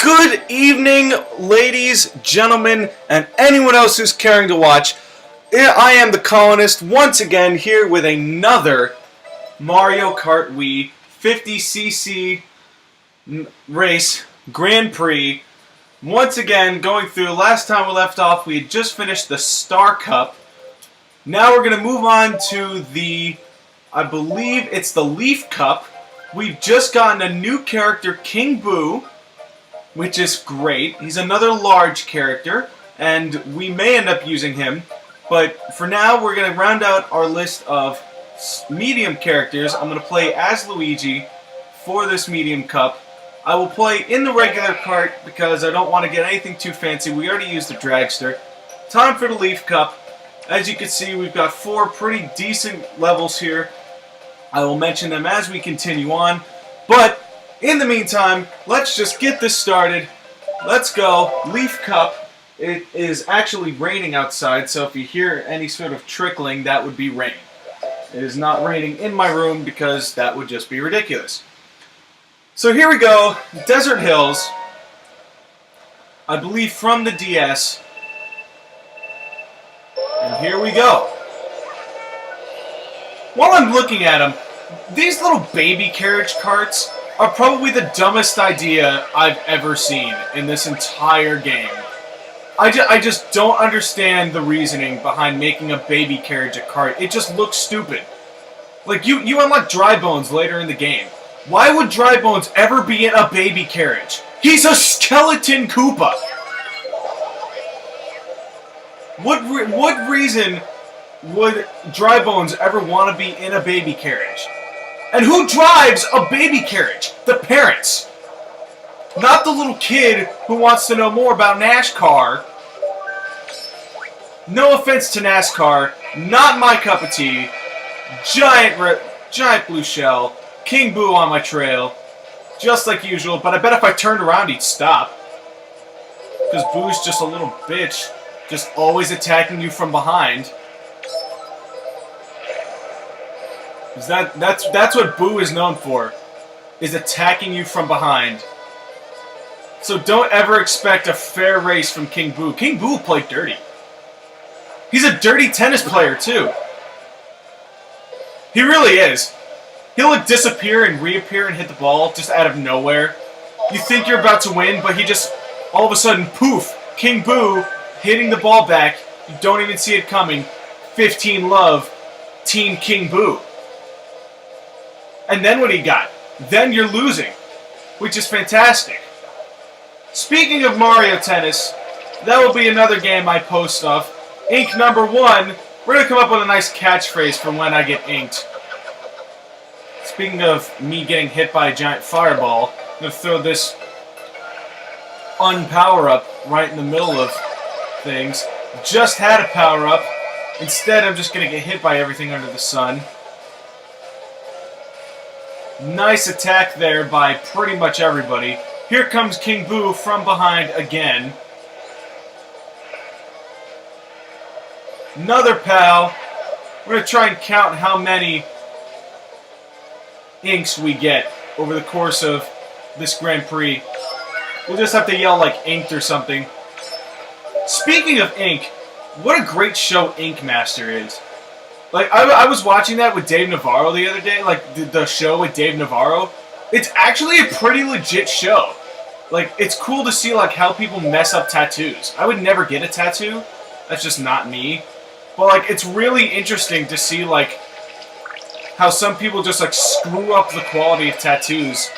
Good evening, ladies, gentlemen, and anyone else who's caring to watch. I am the Colonist, once again here with another Mario Kart Wii 50cc race Grand Prix. Once again, going through, last time we left off, we had just finished the Star Cup. Now we're going to move on to the, I believe it's the Leaf Cup. We've just gotten a new character, King Boo, which is great. He's another large character, and we may end up using him. But for now, we're going to round out our list of medium characters. I'm going to play as Luigi for this medium cup. I will play in the regular cart because I don't want to get anything too fancy. We already used the dragster. Time for the Leaf Cup. As you can see, we've got 4 pretty decent levels here. I will mention them as we continue on. But in the meantime, let's just get this started. Let's go. Leaf Cup. It is actually raining outside, so if you hear any sort of trickling, that would be rain. It is not raining in my room because that would just be ridiculous. So here we go. Desert Hills. I believe from the DS. And here we go. While I'm looking at them, these little baby carriage carts are probably the dumbest idea I've ever seen in this entire game. I just don't understand the reasoning behind making a baby carriage a cart. It just looks stupid. Like, you unlock Dry Bones later in the game. Why would Dry Bones ever be in a baby carriage? He's a skeleton Koopa! What reason would Dry Bones ever want to be in a baby carriage? And who drives a baby carriage? The parents. Not the little kid who wants to know more about NASCAR. No offense to NASCAR, not my cup of tea. Giant blue shell. King Boo on my trail. Just like usual, but I bet if I turned around he'd stop. Because Boo's just a little bitch. Just always attacking you from behind. That's what Boo is known for, is attacking you from behind. So don't ever expect a fair race from King Boo. King Boo played dirty. He's a dirty tennis player, too. He really is. He'll like, disappear and reappear and hit the ball just out of nowhere. You think you're about to win, but he just, all of a sudden, poof, King Boo hitting the ball back. You don't even see it coming. 15 love, Team King Boo. And then what he got? Then you're losing, which is fantastic. Speaking of Mario Tennis, that will be another game I post of. Ink number 1, we're going to come up with a nice catchphrase for when I get inked. Speaking of me getting hit by a giant fireball, I'm going to throw this unpower-up right in the middle of things. Just had a power-up. Instead, I'm just going to get hit by everything under the sun. Nice attack there by pretty much everybody. Here comes King Boo from behind again. Another pal. We're going to try and count how many inks we get over the course of this Grand Prix. We'll just have to yell like inked or something. Speaking of ink, what a great show Ink Master is. Like, I was watching that with Dave Navarro the other day, like, the show with Dave Navarro. It's actually a pretty legit show. Like, it's cool to see, like, how people mess up tattoos. I would never get a tattoo. That's just not me. But, like, it's really interesting to see, like, how some people just, like, screw up the quality of tattoos.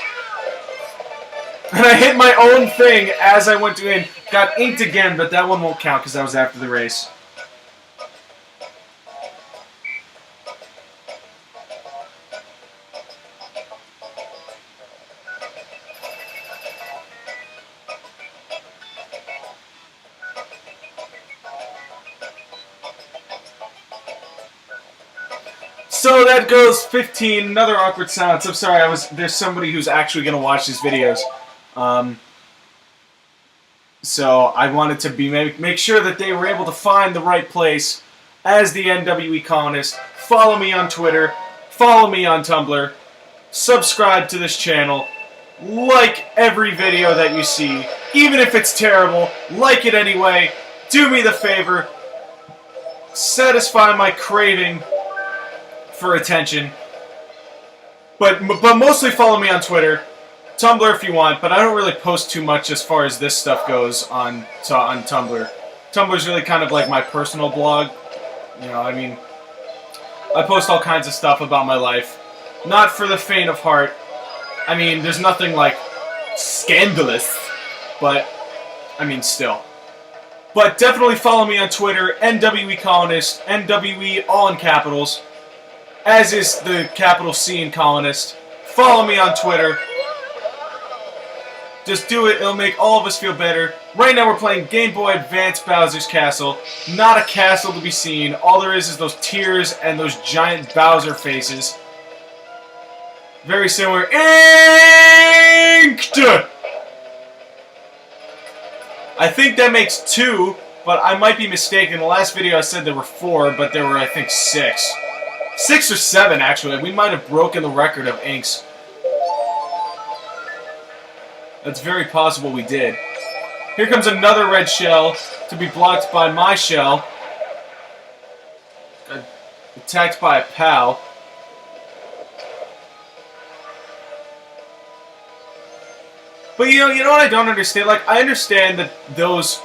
And I hit my own thing as I went to in. Got inked again, but that one won't count because that was after the race. So that goes 15, another awkward silence. I'm sorry, there's somebody who's actually going to watch these videos. So I wanted to make sure that they were able to find the right place as the NWEColonist. Follow me on Twitter, follow me on Tumblr, subscribe to this channel, like every video that you see. Even if it's terrible, like it anyway. Do me the favor. Satisfy my craving for attention. But mostly follow me on Twitter. Tumblr if you want, but I don't really post too much as far as this stuff goes on Tumblr. Tumblr's really kind of like my personal blog. You know, I mean, I post all kinds of stuff about my life. Not for the faint of heart. I mean, there's nothing like scandalous, but I mean, still. But definitely follow me on Twitter, NWEColonist, NWE all in capitals, as is the capital C in Colonist. Follow me on Twitter. Just do it, it'll make all of us feel better. Right now we're playing Game Boy Advance Bowser's Castle. Not a castle to be seen. All there is those tears and those giant Bowser faces. Very similar. Inked! I think that makes 2, but I might be mistaken. In the last video I said there were 4, but there were, I think, 6. 6 or 7, actually. We might have broken the record of inks. That's very possible we did. Here comes another red shell to be blocked by my shell. Attacked by a pal. But you know what I don't understand? Like, I understand that those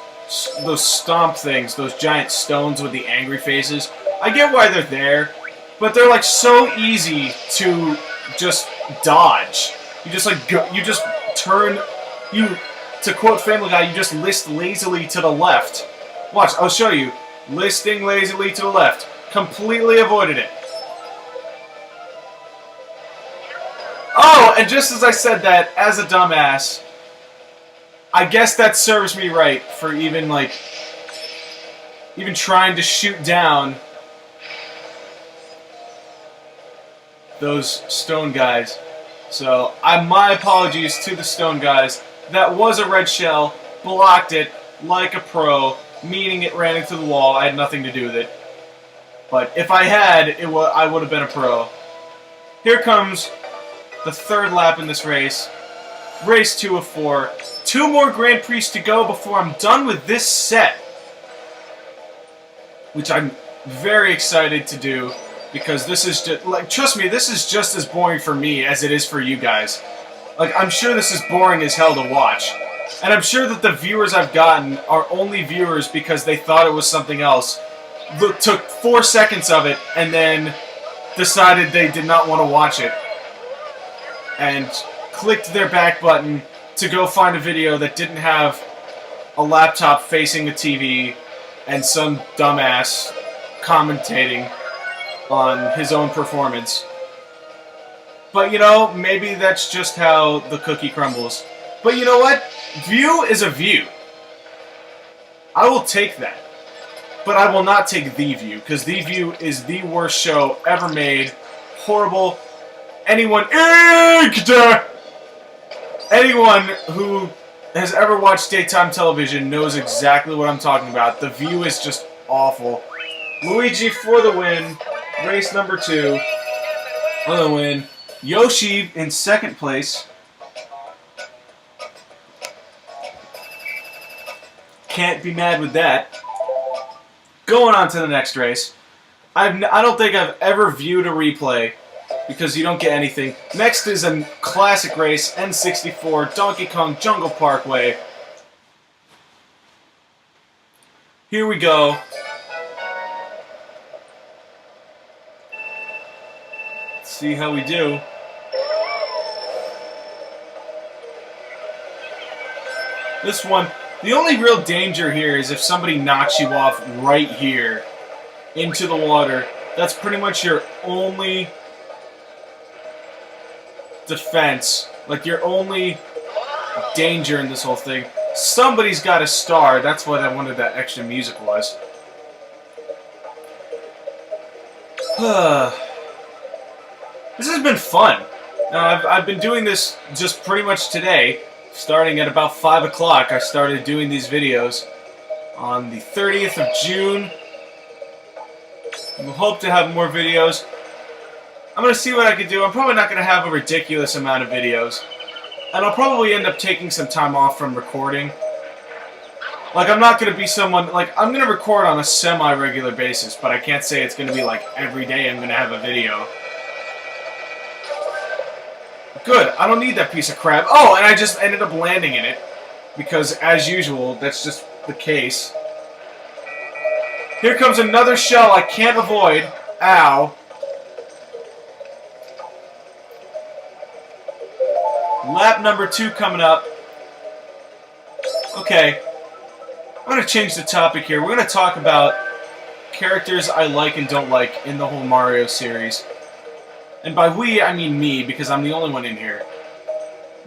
stomp things, those giant stones with the angry faces, I get why they're there, but they're like so easy to just dodge. You just like to quote Family Guy, you just list lazily to the left. Watch, I'll show you. Listing lazily to the left. Completely avoided it. Oh, and just as I said that, as a dumbass, I guess that serves me right for even trying to shoot down those stone guys. So, my apologies to the stone guys. That was a red shell, blocked it like a pro, meaning it ran into the wall. I had nothing to do with it. But if I had, I would have been a pro. Here comes the third lap in this race. Race 2 of 4. 2 more Grand Prix to go before I'm done with this set. Which I'm very excited to do. Because this is just, like, trust me, this is just as boring for me as it is for you guys. Like, I'm sure this is boring as hell to watch. And I'm sure that the viewers I've gotten are only viewers because they thought it was something else. Took 4 seconds of it and then decided they did not want to watch it. And clicked their back button to go find a video that didn't have a laptop facing a TV and some dumbass commentating on his own performance. But you know, maybe that's just how the cookie crumbles. But you know what? View is a view. I will take that. But I will not take The View, because The View is the worst show ever made. Horrible. Anyone who has ever watched daytime television knows exactly what I'm talking about. The View is just awful. Luigi for the win. Race number 2. For the win. Yoshi in second place. Can't be mad with that. Going on to the next race. I don't think I've ever viewed a replay because you don't get anything. Next is a classic race, N64 Donkey Kong Jungle Parkway. Here we go. Let's see how we do. This one, the only real danger here is if somebody knocks you off right here into the water. That's pretty much your only defense. Like, your only danger in this whole thing. Somebody's got a star. That's what I wanted that extra music was. This has been fun. I've been doing this just pretty much today. Starting at about 5 o'clock, I started doing these videos on the 30th of June. We hope to have more videos. I'm going to see what I can do. I'm probably not going to have a ridiculous amount of videos. And I'll probably end up taking some time off from recording. Like, I'm not going to be someone... Like, I'm going to record on a semi-regular basis, but I can't say it's going to be, like, every day I'm going to have a video. Good, I don't need that piece of crap. Oh, and I just ended up landing in it. Because, as usual, that's just the case. Here comes another shell I can't avoid. Ow. Lap number 2 coming up. Okay. I'm going to change the topic here. We're going to talk about characters I like and don't like in the whole Mario series. And by we, I mean me, because I'm the only one in here.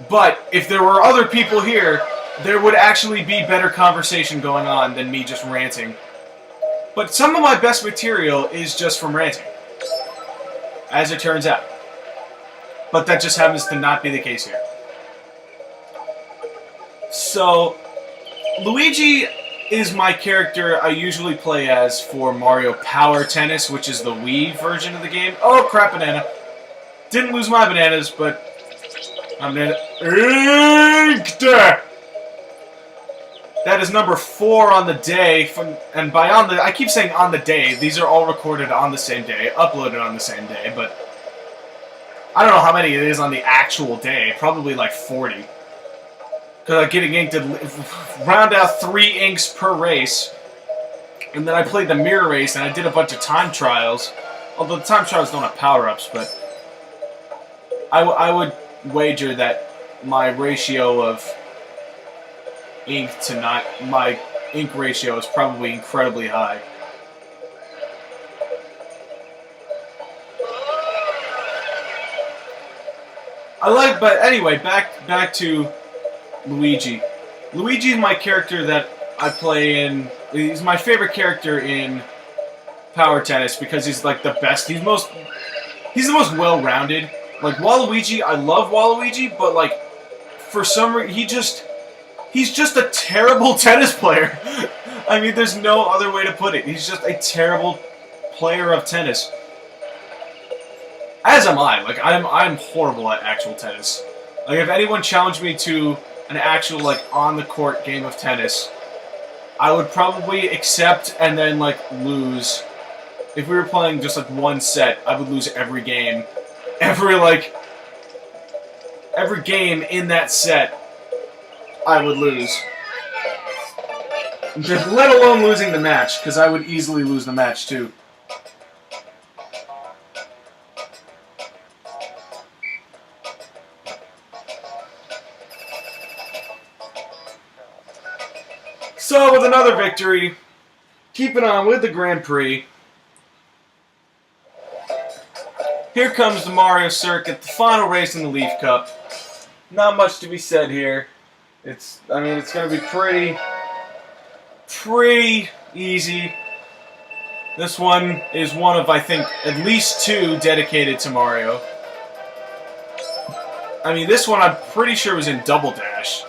But if there were other people here, there would actually be better conversation going on than me just ranting. But some of my best material is just from ranting. As it turns out. But that just happens to not be the case here. So, Luigi is my character I usually play as for Mario Power Tennis, which is the Wii version of the game. Oh, crap, banana. Didn't lose my bananas, but I'm gonna... That is number 4 on the day. And by on the... I keep saying on the day. These are all recorded on the same day, uploaded on the same day, but... I don't know how many it is on the actual day. Probably like 40. Because I'm getting inked to round out 3 inks per race. And then I played the mirror race and I did a bunch of time trials. Although the time trials don't have power-ups, but... I would wager that my ratio of ink to not... My ink ratio is probably incredibly high. But anyway, back to Luigi. Luigi is my character that I play in... He's my favorite character in Power Tennis because he's like the best. He's the most well-rounded. Like Waluigi, I love Waluigi, but like for some reason he's just a terrible tennis player. I mean, there's no other way to put it. He's just a terrible player of tennis. As am I. Like I'm horrible at actual tennis. Like if anyone challenged me to an actual like on the court game of tennis, I would probably accept and then like lose. If we were playing just like one set, I would lose every game. Every game in that set, I would lose. Just let alone losing the match, because I would easily lose the match too. So, with another victory, keeping on with the Grand Prix, here comes the Mario Circuit, the final race in the Leaf Cup. Not much to be said here. It's going to be pretty easy. This one is one of, I think, at least 2 dedicated to Mario. I mean, this one I'm pretty sure was in Double Dash.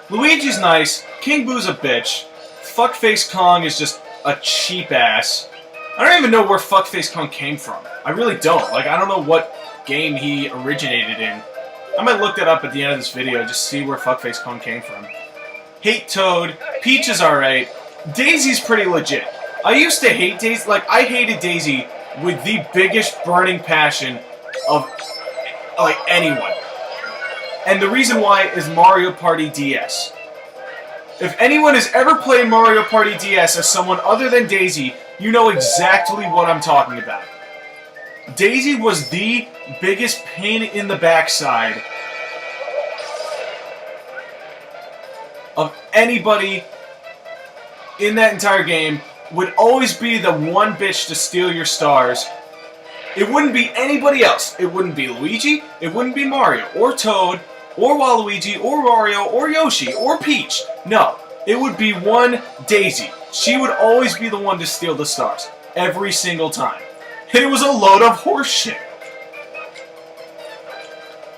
Luigi's nice. King Boo's a bitch. Fuckface Kong is just a cheap ass. I don't even know where Fuckface Kong came from. I really don't. Like, I don't know what game he originated in. I might look that up at the end of this video, just see where Fuckface Kong came from. Hate Toad. Peach is alright. Daisy's pretty legit. I used to hate Daisy. Like, I hated Daisy with the biggest burning passion of, like, anyone. And the reason why is Mario Party DS. If anyone has ever played Mario Party DS as someone other than Daisy, you know exactly what I'm talking about. Daisy was the biggest pain in the backside of anybody in that entire game. Would always be the one bitch to steal your stars. It wouldn't be anybody else. It wouldn't be Luigi, it wouldn't be Mario, or Toad, or Waluigi, or Mario, or Yoshi, or Peach. No, it would be one Daisy. She would always be the one to steal the stars. Every single time. And it was a load of horse shit.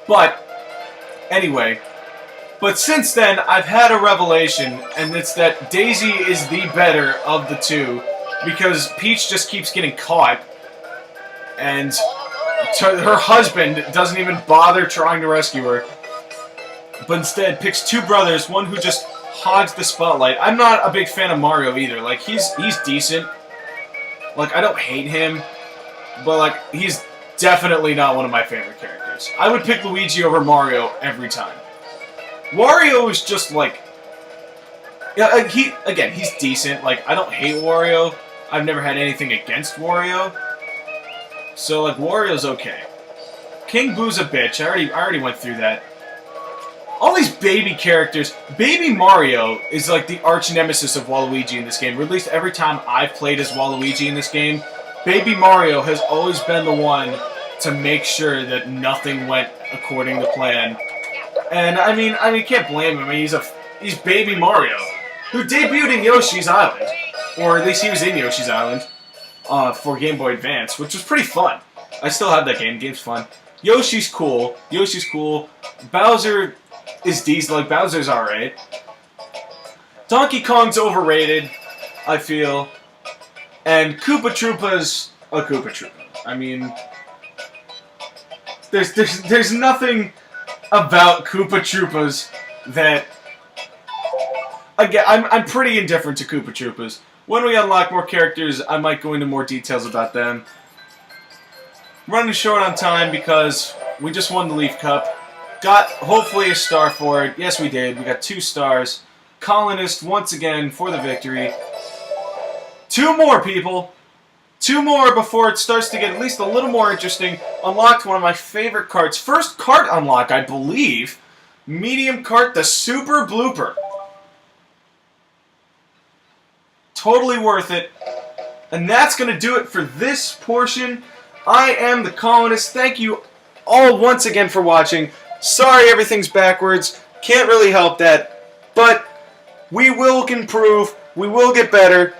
But, anyway. But since then, I've had a revelation, and it's that Daisy is the better of the 2, because Peach just keeps getting caught. and her husband doesn't even bother trying to rescue her, but instead picks two brothers, one who just hogs the spotlight. I'm not a big fan of Mario either. Like, he's decent. Like, I don't hate him, but, like, he's definitely not one of my favorite characters. I would pick Luigi over Mario every time. Wario is just, like... Yeah, he's decent. Like, I don't hate Wario. I've never had anything against Wario. So, like, Wario's okay. King Boo's a bitch. I already went through that. All these baby characters... Baby Mario is, like, the arch nemesis of Waluigi in this game. Or at least every time I've played as Waluigi in this game, Baby Mario has always been the one to make sure that nothing went according to plan. And, I mean, you can't blame him. I mean, he's Baby Mario, who debuted in Yoshi's Island. Or at least he was in Yoshi's Island for Game Boy Advance, which was pretty fun. I still have that game. The game's fun. Yoshi's cool. Bowser is decent. Like, Bowser's alright. Donkey Kong's overrated, I feel. And Koopa Troopa's a Koopa Troopa. I mean, there's nothing about Koopa Troopas that... Again, I'm pretty indifferent to Koopa Troopas. When we unlock more characters, I might go into more details about them. Running short on time because we just won the Leaf Cup. Got, hopefully, a star for it. Yes, we did. We got 2 stars. Colonist, once again, for the victory. 2 more, people. 2 more before it starts to get at least a little more interesting. Unlocked one of my favorite karts. First kart unlock, I believe. Medium Kart, the Super Blooper. Totally worth it. And that's going to do it for this portion. I am the Colonist. Thank you all once again for watching. Sorry everything's backwards. Can't really help that. But we will improve. We will get better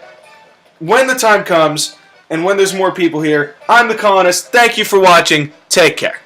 when the time comes and when there's more people here. I'm the Colonist. Thank you for watching. Take care.